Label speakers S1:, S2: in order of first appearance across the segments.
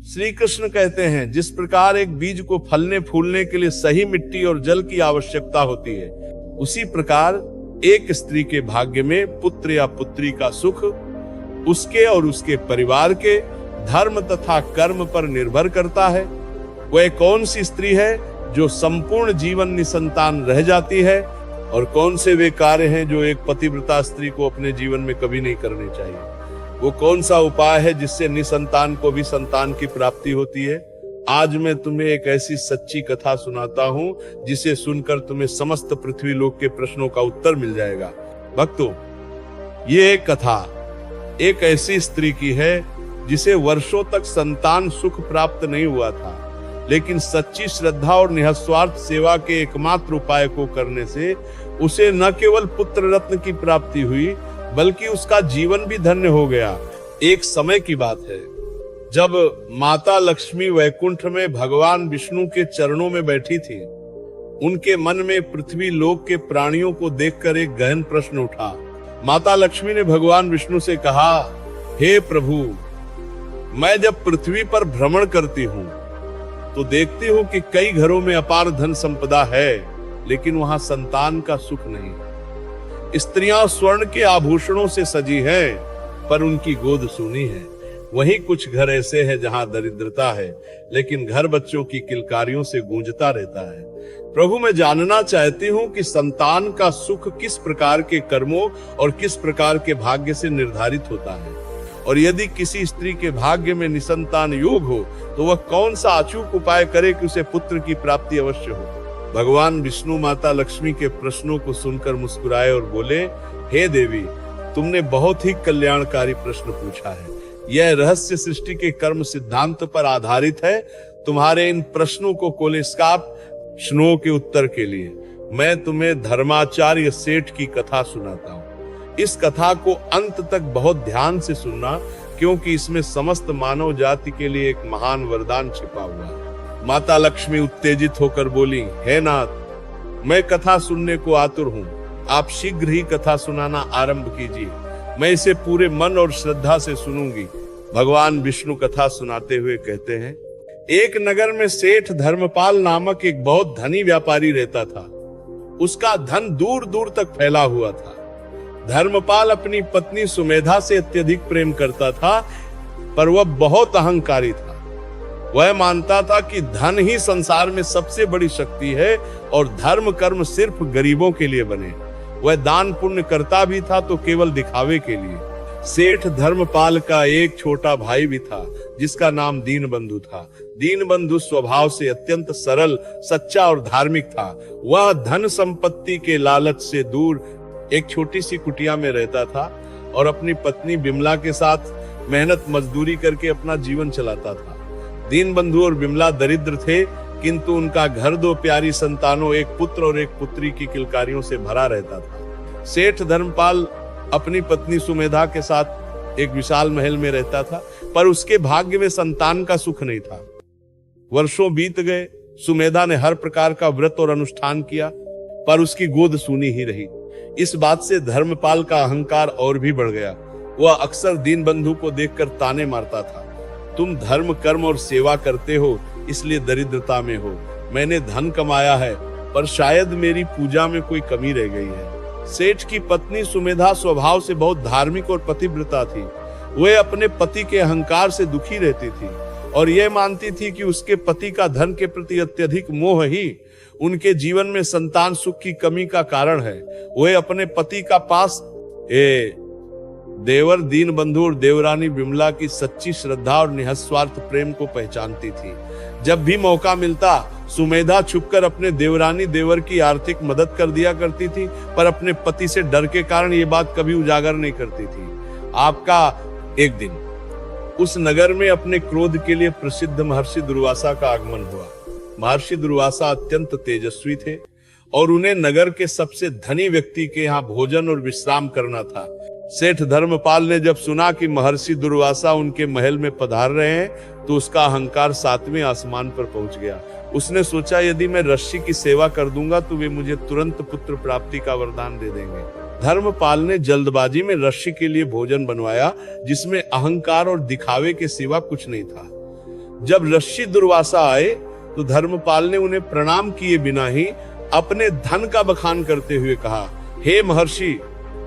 S1: श्री कृष्ण कहते हैं, जिस प्रकार एक बीज को फलने फूलने के लिए सही मिट्टी और जल की आवश्यकता होती है, उसी प्रकार एक स्त्री के भाग्य में पुत्र या पुत्री का सुख उसके और उसके परिवार के धर्म तथा कर्म पर निर्भर करता है। वह कौन सी स्त्री है जो संपूर्ण जीवन निसंतान रह जाती है, और कौन से वे कार्य हैं जो एक पतिव्रता स्त्री को अपने जीवन में कभी नहीं करने चाहिए। वो कौन सा उपाय है जिससे निसंतान को भी संतान की प्राप्ति होती है। आज मैं तुम्हें एक ऐसी सच्ची कथा सुनाता हूँ जिसे सुनकर तुम्हें समस्त पृथ्वी लोक के प्रश्नों का उत्तर मिल जाएगा। भक्तों, ये एक कथा एक ऐसी स्त्री की है जिसे वर्षों तक संतान सुख प्राप्त नहीं हुआ था, लेकिन सच्ची श्रद्धा और निःस्वार्थ सेवा के एकमात्र उपाय को करने से उसे न केवल पुत्र रत्न की प्राप्ति हुई, बल्कि उसका जीवन भी धन्य हो गया। एक समय की बात है जब माता लक्ष्मी वैकुंठ में भगवान विष्णु के चरणों में बैठी थी। उनके मन में पृथ्वी लोक के प्राणियों को देखकर एक गहन प्रश्न उठा। माता लक्ष्मी ने भगवान विष्णु से कहा, हे प्रभु, मैं जब पृथ्वी पर भ्रमण करती हूँ तो देखती हूँ कि कई घरों में अपार धन संपदा है, लेकिन वहां संतान का सुख नहीं। स्त्रियां स्वर्ण के आभूषणों से सजी हैं, पर उनकी गोद सूनी है। वहीं कुछ घर ऐसे हैं जहां दरिद्रता है, लेकिन घर बच्चों की किलकारियों से गूंजता रहता है। प्रभु, मैं जानना चाहती हूँ कि संतान का सुख किस प्रकार के कर्मों और किस प्रकार के भाग्य से निर्धारित होता है, और यदि किसी स्त्री के भाग्य में निसंतान योग हो तो वह कौन सा अचूक उपाय करे कि उसे पुत्र की प्राप्ति अवश्य हो। भगवान विष्णु माता लक्ष्मी के प्रश्नों को सुनकर मुस्कुराए और बोले, हे देवी, तुमने बहुत ही कल्याणकारी प्रश्न पूछा है। यह रहस्य सृष्टि के कर्म सिद्धांत पर आधारित है। तुम्हारे इन प्रश्नों को कोलेस्काप स्नो के उत्तर के लिए मैं तुम्हें धर्माचार्य सेठ की कथा सुनाता हूँ। इस कथा को अंत तक बहुत ध्यान से सुनना, क्योंकि इसमें समस्त मानव जाति के लिए एक महान वरदान छिपा हुआ है। माता लक्ष्मी उत्तेजित होकर बोली, हे नाथ, मैं कथा सुनने को आतुर हूँ। आप शीघ्र ही कथा सुनाना आरंभ कीजिए। मैं इसे पूरे मन और श्रद्धा से सुनूंगी। भगवान विष्णु कथा सुनाते हुए कहते हैं, एक नगर में सेठ धर्मपाल नामक एक बहुत धनी व्यापारी रहता था। उसका धन दूर दूर तक फैला हुआ था। धर्मपाल अपनी पत्नी सुमेधा से अत्यधिक प्रेम करता था, पर वह बहुत अहंकारी था। वह मानता था कि धन ही संसार में सबसे बड़ी शक्ति है और धर्म कर्म सिर्फ गरीबों के लिए बने। वह दान पुण्य करता भी था तो केवल दिखावे के लिए। सेठ धर्मपाल का एक छोटा भाई भी था जिसका नाम दीनबंधु था। दीनबंधु स्वभाव से अत्यंत सरल, सच्चा और धार्मिक था। वह धन संपत्ति के लालच से दूर एक छोटी सी कुटिया में रहता था और अपनी पत्नी बिमला के साथ मेहनत मजदूरी करके अपना जीवन चलाता था। दीनबंधु और बिमला दरिद्र थे, किंतु उनका घर दो प्यारी संतानों, एक पुत्र और एक पुत्री की किलकारियों से भरा रहता था। सेठ धर्मपाल अपनी पत्नी सुमेधा के साथ एक विशाल महल में रहता था, पर उसके भाग्य में संतान का सुख नहीं था। वर्षों बीत गए। सुमेधा ने हर प्रकार का व्रत और अनुष्ठान किया, पर उसकी गोद सूनी ही रही। इस बात से धर्मपाल का अहंकार और भी बढ़ गया। वह अक्सर दीनबंधु को देखकर ताने मारता था, तुम धर्म कर्म और सेवा करते हो, इसलिए दरिद्रता में हो। मैंने धन कमाया है, पर शायद मेरी पूजा में कोई कमी रह गई है। सेठ की पत्नी सुमेधा स्वभाव से बहुत धार्मिक और पतिव्रता थी। वह अपने पति के अहंकार से दुखी रहती थी और यह मानती थी कि उसके पति का धन के प्रति अत्यधिक मोह ही उनके जीवन में संतान सुख की कमी का कारण है। वह अपने पति का पास देवर दीनबंधु और देवरानी बिमला की सच्ची श्रद्धा और निःस्वार्थ प्रेम को पहचानती थी। जब भी मौका मिलता, सुमेधा छुपकर अपने देवरानी देवर की आर्थिक मदद कर दिया करती थी, पर अपने पति से डर के कारण ये बात कभी उजागर नहीं करती थी। आपका एक दिन उस नगर में अपने क्रोध के लिए प्रसिद्ध महर्षि दुर्वासा का आगमन हुआ। महर्षि दुर्वासा अत्यंत तेजस्वी थे और उन्हें नगर के सबसे धनी व्यक्ति के यहाँ भोजन और विश्राम करना था। सेठ धर्मपाल ने जब सुना कि महर्षि दुर्वासा उनके महल में पधार रहे हैं, तो उसका अहंकार 7वें आसमान पर पहुंच गया। उसने सोचा, यदि मैं ऋषि की सेवा कर दूंगा तो वे मुझे तुरंत पुत्र प्राप्ति का वरदान दे देंगे। धर्मपाल ने जल्दबाजी में ऋषि के लिए भोजन बनवाया, जिसमें अहंकार और दिखावे के सिवा कुछ नहीं था। जब ऋषि दुर्वासा आए तो धर्मपाल ने उन्हें प्रणाम किए बिना ही अपने धन का बखान करते हुए कहा, हे महर्षि,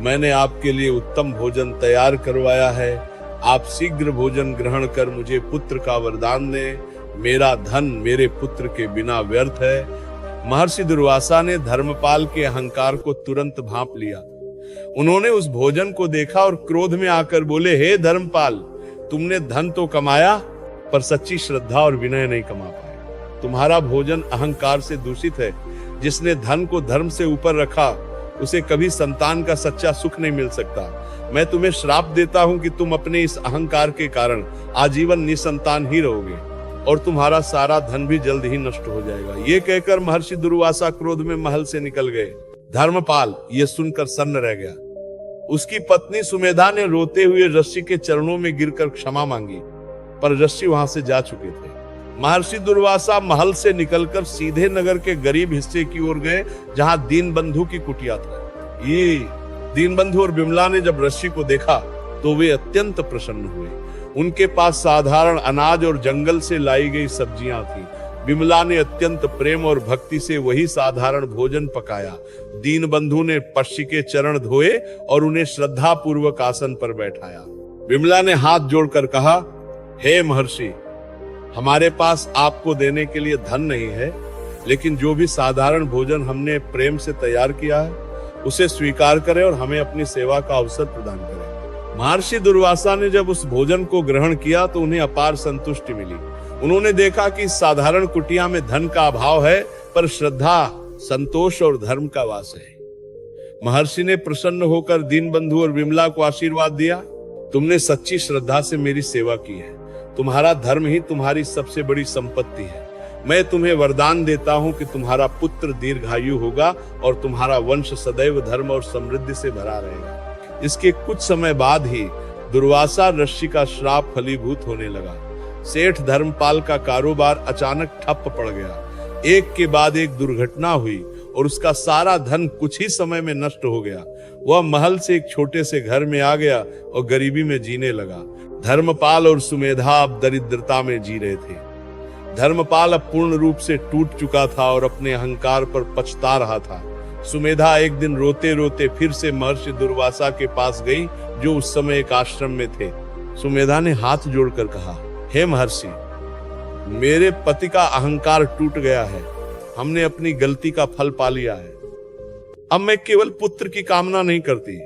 S1: मैंने आपके लिए उत्तम भोजन तैयार करवाया है। आप शीघ्र भोजन ग्रहण कर मुझे पुत्र का वरदान दें। मेरा धन मेरे पुत्र के बिना व्यर्थ है। महर्षि दुर्वासा ने धर्मपाल के अहंकार को तुरंत भांप लिया। उन्होंने उस भोजन को देखा और क्रोध में आकर बोले, हे धर्मपाल, तुमने धन तो कमाया पर सच्ची श्रद्धा और विनय नहीं कमा पाए। तुम्हारा भोजन अहंकार से दूषित है। जिसने धन को धर्म से ऊपर रखा उसे कभी संतान का सच्चा सुख नहीं मिल सकता। मैं तुम्हें श्राप देता हूं कि तुम अपने इस अहंकार के कारण आजीवन निसंतान ही रहोगे और तुम्हारा सारा धन भी जल्द ही नष्ट हो जाएगा। ये कहकर महर्षि दुर्वासा क्रोध में महल से निकल गए। धर्मपाल ये सुनकर सन्न रह गया। उसकी पत्नी सुमेधा ने रोते हुए ऋषि के चरणों में गिरकर क्षमा मांगी, पर ऋषि वहां से जा चुके थे। महर्षि दुर्वासा महल से निकलकर सीधे नगर के गरीब हिस्से की ओर गए, जहां दीनबंधु की कुटिया था। ये दीनबंधु और विमला ने जब ऋषि को देखा तो वे अत्यंत प्रसन्न हुए। उनके पास साधारण अनाज और जंगल से लाई गई सब्जियां थी। विमला ने अत्यंत प्रेम और भक्ति से वही साधारण भोजन पकाया। दीनबंधु ने पक्षी के चरण धोए और उन्हें श्रद्धा पूर्वक आसन पर बैठाया। विमला ने हाथ जोड़कर कहा, हे महर्षि, हमारे पास आपको देने के लिए धन नहीं है, लेकिन जो भी साधारण भोजन हमने प्रेम से तैयार किया है उसे स्वीकार करें और हमें अपनी सेवा का अवसर प्रदान करें। महर्षि दुर्वासा ने जब उस भोजन को ग्रहण किया तो उन्हें अपार संतुष्टि मिली। उन्होंने देखा कि साधारण कुटिया में धन का अभाव है, पर श्रद्धा, संतोष और धर्म का वास है। महर्षि ने प्रसन्न होकर दीनबंधु और विमला को आशीर्वाद दिया, तुमने सच्ची श्रद्धा से मेरी सेवा की है। तुम्हारा धर्म ही तुम्हारी सबसे बड़ी संपत्ति है। मैं तुम्हें वरदान देता हूं कि तुम्हारा पुत्र दीर्घायु होगा और तुम्हारा वंश सदैव धर्म और समृद्धि से भरा रहेगा। इसके कुछ समय बाद ही दुर्वासा ऋषि का श्राप फलीभूत होने लगा। सेठ धर्मपाल का कारोबार अचानक ठप पड़ गया। एक के बाद एक दुर्घटना हुई और उसका सारा धन कुछ ही समय में नष्ट हो गया। वह महल से एक छोटे से घर में आ गया और गरीबी में जीने लगा। धर्मपाल और सुमेधा अब दरिद्रता में जी रहे थे। धर्मपाल अब पूर्ण रूप से टूट चुका था और अपने अहंकार पर पछता रहा था। सुमेधा एक दिन रोते रोते फिर से महर्षि दुर्वासा के पास गई, जो उस समय एक आश्रम में थे। सुमेधा ने हाथ जोड़कर कहा, हे महर्षि, मेरे पति का अहंकार टूट गया है। हमने अपनी गलती का फल पा लिया है। अब मैं केवल पुत्र की कामना नहीं करती,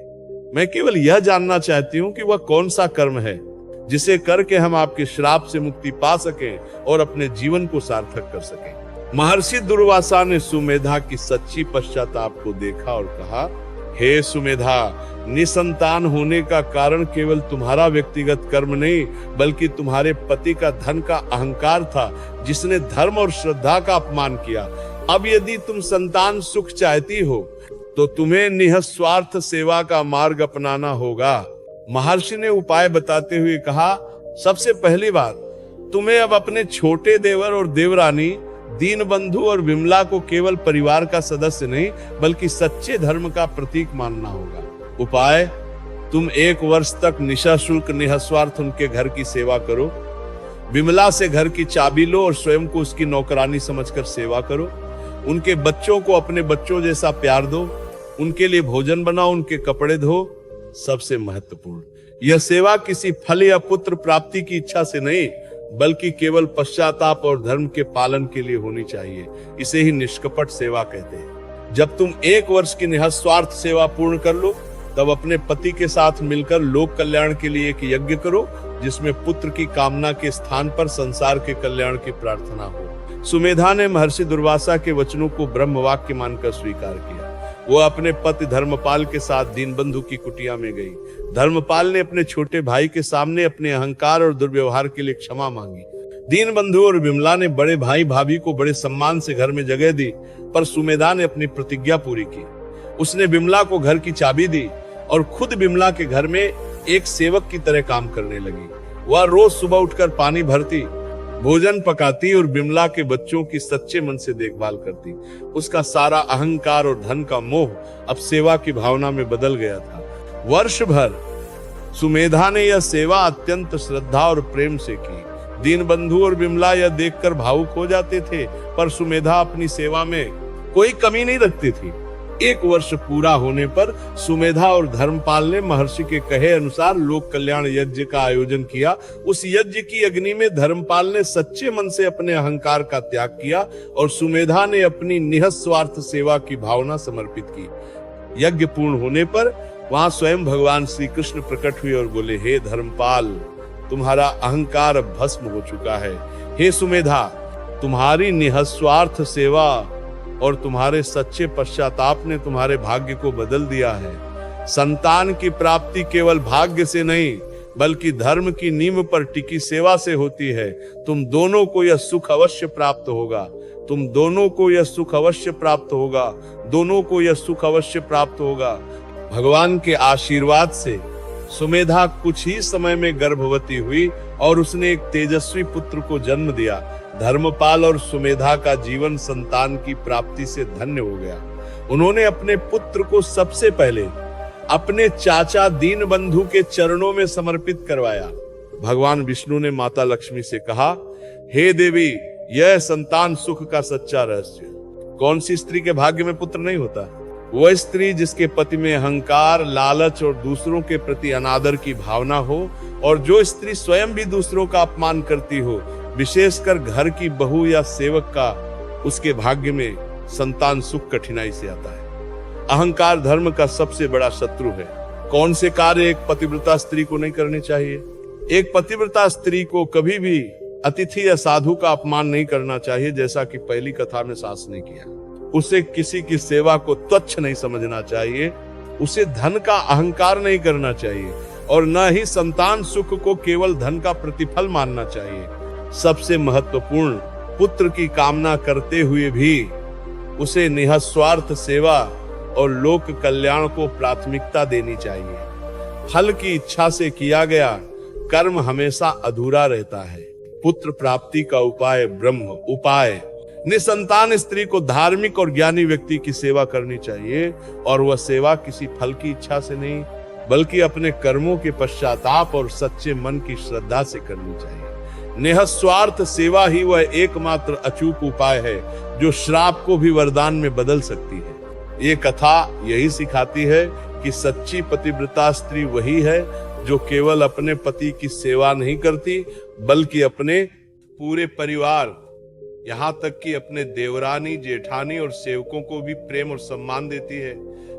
S1: मैं केवल यह जानना चाहती हूँ कि वह कौन सा कर्म है जिसे करके हम आपके श्राप से मुक्ति पा सकें और अपने जीवन को सार्थक कर सकें। महर्षि दुर्वासा ने सुमेधा की सच्ची पश्चाताप को देखा और कहा, हे सुमेधा, निसंतान होने का कारण केवल तुम्हारा व्यक्तिगत कर्म नहीं, बल्कि तुम्हारे पति का धन का अहंकार था, जिसने धर्म और श्रद्धा का अपमान किया। अब यदि तुम संतान सुख चाहती हो तो तुम्हें निःस्वार्थ सेवा का मार्ग अपनाना होगा। महर्षि ने उपाय बताते हुए कहा, सबसे पहली बात, तुम्हें अब अपने छोटे देवर और देवरानी दीनबंधु और विमला को केवल परिवार का सदस्य नहीं, बल्कि सच्चे धर्म का प्रतीक मानना होगा। उपाय, तुम 1 वर्ष तक निःशुल्क निःस्वार्थ उनके घर की सेवा करो। विमला से घर की चाबी लो और स्वयं को उसकी नौकरानी समझकर सेवा करो। उनके बच्चों को अपने बच्चों जैसा प्यार दो। उनके लिए भोजन बनाओ, उनके कपड़े धो। सबसे महत्वपूर्ण, यह सेवा किसी फल या पुत्र प्राप्ति की इच्छा से नहीं, बल्कि केवल पश्चाताप और धर्म के पालन के लिए होनी चाहिए। इसे ही निष्कपट सेवा कहते हैं। जब तुम 1 वर्ष की निःस्वार्थ सेवा पूर्ण कर लो, तब अपने पति के साथ मिलकर लोक कल्याण के लिए एक यज्ञ करो, जिसमें पुत्र की कामना के स्थान पर संसार के कल्याण की प्रार्थना हो। सुमेधा ने महर्षि दुर्वासा के वचनों को ब्रह्म वाक्य मानकर स्वीकार किया। वो अपने पति धर्मपाल के साथ दीनबंधु की कुटिया में गई। धर्मपाल ने अपने छोटे भाई के सामने अपने अहंकार और दुर्व्यवहार के लिए क्षमा मांगी। दीनबंधु और विमला ने बड़े भाई भाभी को बड़े सम्मान से घर में जगह दी, पर सुमेधा ने अपनी प्रतिज्ञा पूरी की। उसने विमला को घर की चाबी दी और खुद विमला के घर में एक सेवक की तरह काम करने लगी। वह रोज सुबह उठकर पानी भरती, भोजन पकाती और विमला के बच्चों की सच्चे मन से देखभाल करती। उसका सारा अहंकार और धन का मोह अब सेवा की भावना में बदल गया था। वर्ष भर सुमेधा ने यह सेवा अत्यंत श्रद्धा और प्रेम से की। दीनबंधु और विमला यह देखकर भावुक हो जाते थे, पर सुमेधा अपनी सेवा में कोई कमी नहीं रखती थी। 1 वर्ष पूरा होने पर सुमेधा और धर्मपाल ने महर्षि के कहे अनुसार लोक कल्याण यज्ञ का आयोजन किया। उस यज्ञ की अग्नि में धर्मपाल ने सच्चे मन से अपने अहंकार का त्याग किया और सुमेधा ने अपनी निःस्वार्थ सेवा की भावना समर्पित की। यज्ञ पूर्ण होने पर वहां स्वयं भगवान श्री कृष्ण प्रकट हुए और बोले, हे धर्मपाल, तुम्हारा अहंकार अब भस्म हो चुका है। हे सुमेधा, तुम्हारी निःस्वार्थ सेवा और तुम्हारे सच्चे पश्चाताप ने तुम्हारे भाग्य को बदल दिया है। संतान की प्राप्ति केवल भाग्य से नहीं बल्कि धर्म की नींव पर टिकी सेवा से होती है। तुम दोनों को यह सुख अवश्य प्राप्त होगा। तुम दोनों को यह सुख अवश्य प्राप्त होगा। दोनों को यह सुख अवश्य प्राप्त होगा। भगवान के आशीर्वाद से सुमेधा कुछ ही समय में गर्भवती हुई और उसने एक तेजस्वी पुत्र को जन्म दिया। धर्मपाल और सुमेधा का जीवन संतान की प्राप्ति से धन्य हो गया। उन्होंने अपने पुत्र को सबसे पहले अपने चाचा दीनबंधु के चरणों में समर्पित करवाया। भगवान विष्णु ने माता लक्ष्मी से कहा, हे देवी, यह संतान सुख का सच्चा रहस्य। कौन सी स्त्री के भाग्य में पुत्र नहीं होता? वह स्त्री जिसके पति में अहंकार, लालच और दूसरों के प्रति अनादर की भावना हो, और जो स्त्री स्वयं भी दूसरों का अपमान करती हो, विशेषकर घर की बहू या सेवक का, उसके भाग्य में संतान सुख कठिनाई से आता है। अहंकार धर्म का सबसे बड़ा शत्रु है। कौन से कार्य एक पतिव्रता स्त्री को नहीं करने चाहिए? एक पतिव्रता स्त्री को कभी भी अतिथि या साधु का अपमान नहीं करना चाहिए, जैसा कि पहली कथा में सास ने किया। उसे किसी की सेवा को तुच्छ नहीं समझना चाहिए। उसे धन का अहंकार नहीं करना चाहिए और न ही संतान सुख को केवल धन का प्रतिफल मानना चाहिए। सबसे महत्वपूर्ण, पुत्र की कामना करते हुए भी उसे निःस्वार्थ सेवा और लोक कल्याण को प्राथमिकता देनी चाहिए। फल की इच्छा से किया गया कर्म हमेशा अधूरा रहता है। पुत्र प्राप्ति का उपाय ब्रह्म उपाय। निसंतान स्त्री को धार्मिक और ज्ञानी व्यक्ति की सेवा करनी चाहिए, और वह सेवा किसी फल की इच्छा से नहीं बल्कि अपने कर्मों के पश्चाताप और सच्चे मन की श्रद्धा से करनी चाहिए। निःस्वार्थ सेवा ही वह एकमात्र अचूक उपाय है जो श्राप को भी वरदान में बदल सकती है। ये कथा यही सिखाती है कि सच्ची पतिव्रता स्त्री वही है जो केवल अपने पति की सेवा नहीं करती बल्कि अपने पूरे परिवार, यहाँ तक कि अपने देवरानी, जेठानी और सेवकों को भी प्रेम और सम्मान देती है।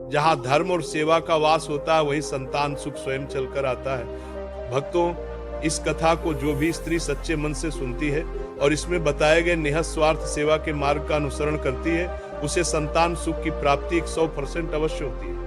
S1: जहाँ धर्म और सेवा का वास होता है वही संतान सुख स्वयं चलकर आता है। भक्तों, इस कथा को जो भी स्त्री सच्चे मन से सुनती है और इसमें बताए गए निःस्वार्थ सेवा के मार्ग का अनुसरण करती है, उसे संतान सुख की प्राप्ति 100% अवश्य होती है।